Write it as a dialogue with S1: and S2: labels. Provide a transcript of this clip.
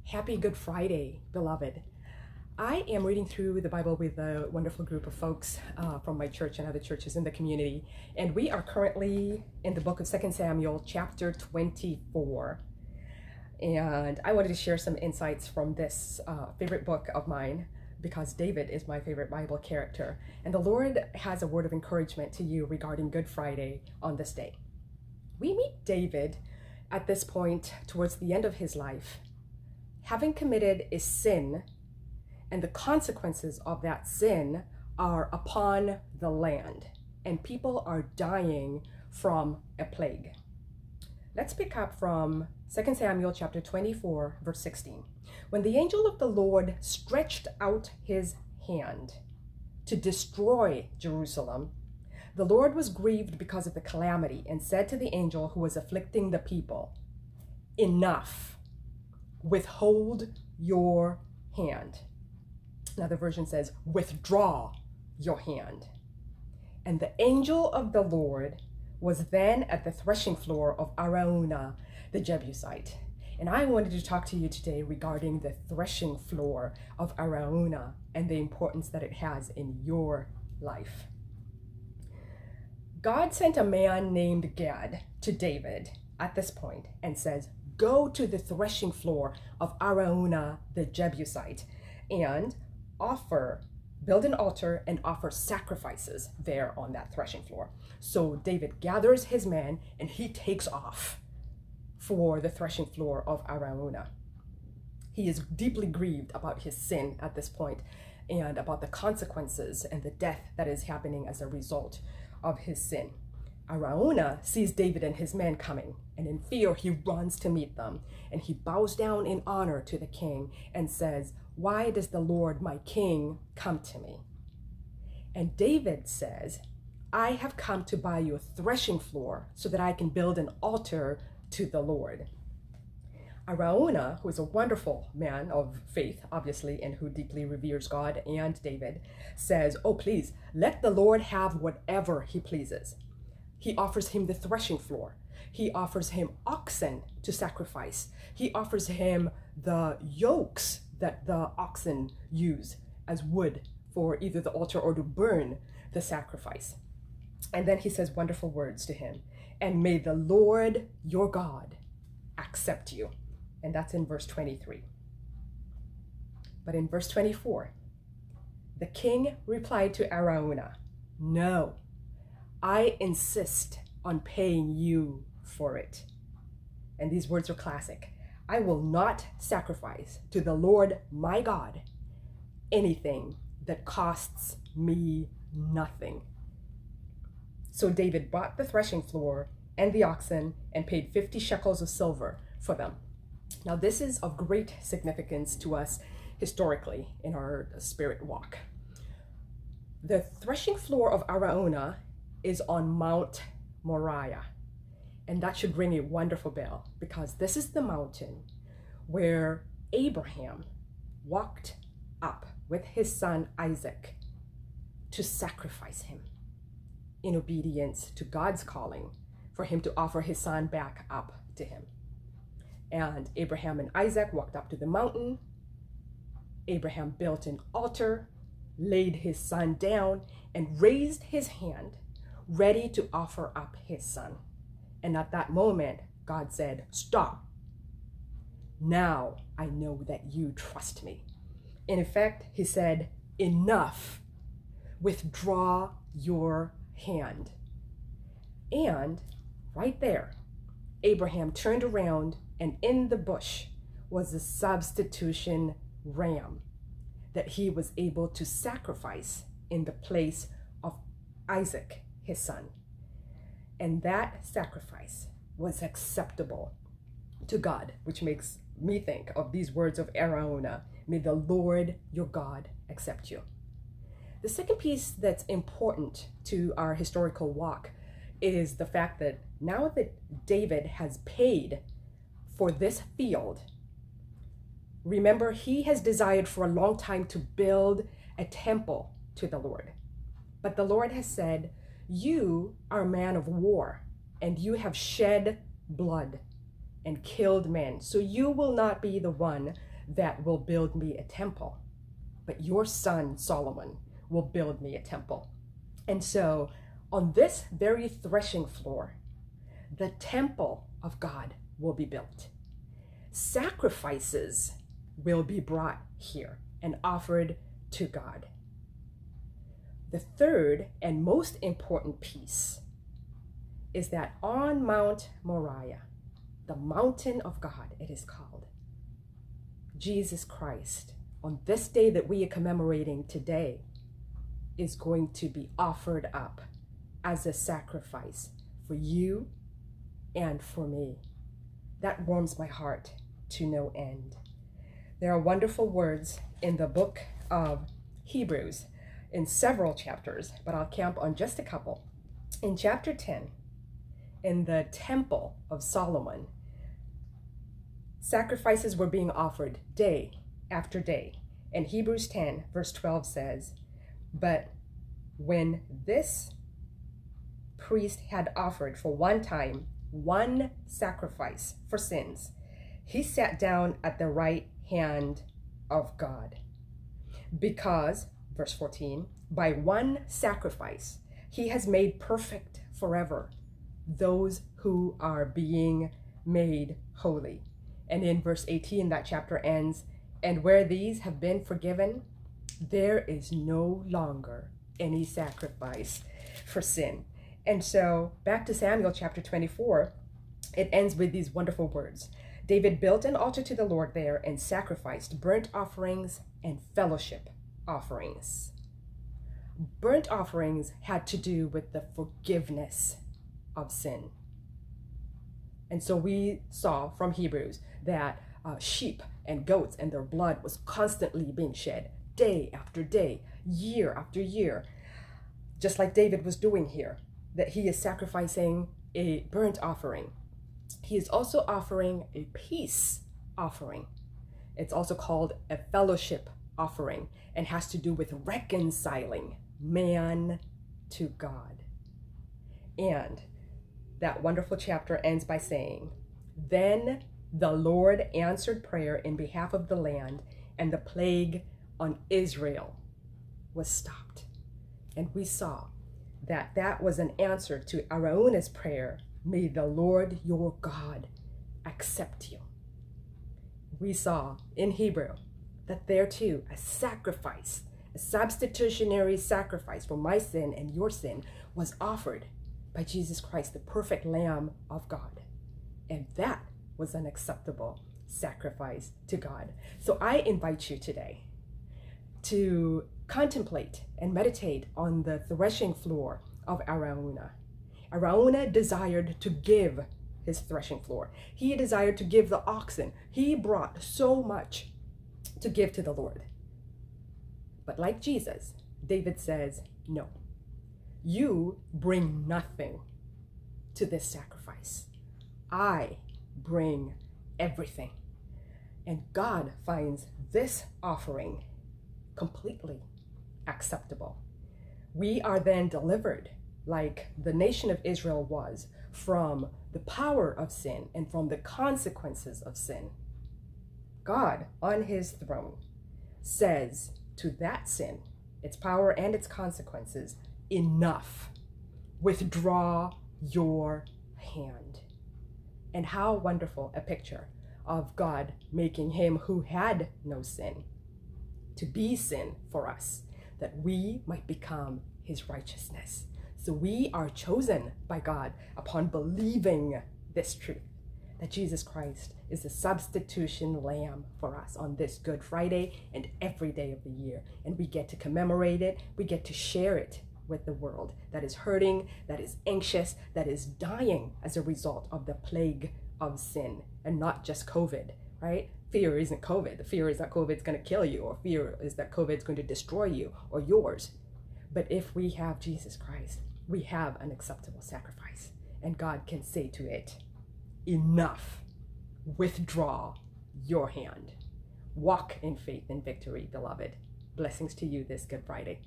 S1: Happy Good Friday, beloved. I am reading through the Bible with a wonderful group of folks from my church and other churches in the community. And we are currently in the book of 2 Samuel, chapter 24. And I wanted to share some insights from this favorite book of mine because David is my favorite Bible character. And the Lord has a word of encouragement to you regarding Good Friday on this day. We meet David at this point towards the end of his life, having committed a sin, and the consequences of that sin are upon the land, and people are dying from a plague. Let's pick up from 2 Samuel chapter 24, verse 16. When the angel of the Lord stretched out his hand to destroy Jerusalem, the Lord was grieved because of the calamity and said to the angel who was afflicting the people, "Enough, withhold your hand." Another version says, "Withdraw your hand." And the angel of the Lord was then at the threshing floor of Arauna, the Jebusite. And I wanted to talk to you today regarding the threshing floor of Arauna and the importance that it has in your life. God sent a man named Gad to David at this point and says, "Go to the threshing floor of Arauna the Jebusite and build an altar and offer sacrifices there on that threshing floor." So David gathers his men and he takes off for the threshing floor of Arauna. He is deeply grieved about his sin at this point and about the consequences and the death that is happening as a result of his sin. Arauna sees David and his men coming, and in fear he runs to meet them, and he bows down in honor to the king and says, "Why does the Lord my king come to me?" And David says, "I have come to buy you a threshing floor so that I can build an altar to the Lord." Arauna, who is a wonderful man of faith, obviously, and who deeply reveres God and David, says, "Oh, please, let the Lord have whatever he pleases." He offers him the threshing floor. He offers him oxen to sacrifice. He offers him the yokes that the oxen use as wood for either the altar or to burn the sacrifice. And then he says wonderful words to him. "And may the Lord your God accept you." And that's in verse 23. But in verse 24, the king replied to Arauna, "No, I insist on paying you for it." And these words are classic. "I will not sacrifice to the Lord my God anything that costs me nothing." So David bought the threshing floor and the oxen and paid 50 shekels of silver for them. Now, this is of great significance to us historically in our spirit walk. The threshing floor of Arauna is on Mount Moriah. And that should ring a wonderful bell because this is the mountain where Abraham walked up with his son Isaac to sacrifice him in obedience to God's calling for him to offer his son back up to him. And Abraham and Isaac walked up to the mountain. Abraham built an altar, laid his son down, and raised his hand, ready to offer up his son. And at that moment, God said, "Stop. Now I know that you trust me." In effect, he said, "Enough. Withdraw your hand." And right there, Abraham turned around, and in the bush was a substitution ram that he was able to sacrifice in the place of Isaac, his son. And that sacrifice was acceptable to God, which makes me think of these words of Arauna, "May the Lord your God accept you." The second piece that's important to our historical walk is the fact that now that David has paid for this field, remember, he has desired for a long time to build a temple to the Lord. But the Lord has said, "You are a man of war, and you have shed blood and killed men. So you will not be the one that will build me a temple, but your son Solomon will build me a temple. And so on this very threshing floor, the temple of God will be built. Sacrifices will be brought here and offered to God. The third and most important piece is that on Mount Moriah, the mountain of God, it is called, Jesus Christ, on this day that we are commemorating today, is going to be offered up as a sacrifice for you and for me. That warms my heart to no end. There are wonderful words in the book of Hebrews in several chapters, but I'll camp on just a couple. In chapter 10, in the temple of Solomon, sacrifices were being offered day after day. And Hebrews 10 verse 12 says, "But when this priest had offered for one time one sacrifice for sins, he sat down at the right hand of God. Because," verse 14, "by one sacrifice he has made perfect forever those who are being made holy." And in verse 18, that chapter ends, "And where these have been forgiven, there is no longer any sacrifice for sin." And so back to Samuel chapter 24, it ends with these wonderful words. David built an altar to the Lord there and sacrificed burnt offerings and fellowship offerings. Burnt offerings had to do with the forgiveness of sin. And so we saw from Hebrews that sheep and goats and their blood was constantly being shed day after day, year after year, just like David was doing here, that he is sacrificing a burnt offering. He is also offering a peace offering. It's also called a fellowship offering and has to do with reconciling man to God. And that wonderful chapter ends by saying, "Then the Lord answered prayer in behalf of the land, and the plague on Israel was stopped." And we saw that that was an answer to Arauna's prayer, "May the Lord your God accept you." We saw in Hebrew that there too, a sacrifice, a substitutionary sacrifice for my sin and your sin was offered by Jesus Christ, the perfect Lamb of God. And that was an acceptable sacrifice to God. So I invite you today to contemplate and meditate on the threshing floor of Arauna. Arauna desired to give his threshing floor. He desired to give the oxen. He brought so much to give to the Lord. But like Jesus, David says, "No, you bring nothing to this sacrifice. I bring everything." And God finds this offering completely acceptable. We are then delivered, like the nation of Israel was, from the power of sin and from the consequences of sin. God, on his throne, says to that sin, its power and its consequences, "Enough. Withdraw your hand." And how wonderful a picture of God making him who had no sin to be sin for us, that we might become his righteousness. So we are chosen by God upon believing this truth, that Jesus Christ is the substitution lamb for us on this Good Friday and every day of the year. And we get to commemorate it. We get to share it with the world that is hurting, that is anxious, that is dying as a result of the plague of sin, and not just COVID, right? Fear isn't COVID. The fear is that COVID's going to kill you, or fear is that COVID's going to destroy you or yours. But if we have Jesus Christ, we have an acceptable sacrifice, and God can say to it, "Enough. Withdraw your hand." Walk in faith and victory, beloved. Blessings to you this Good Friday.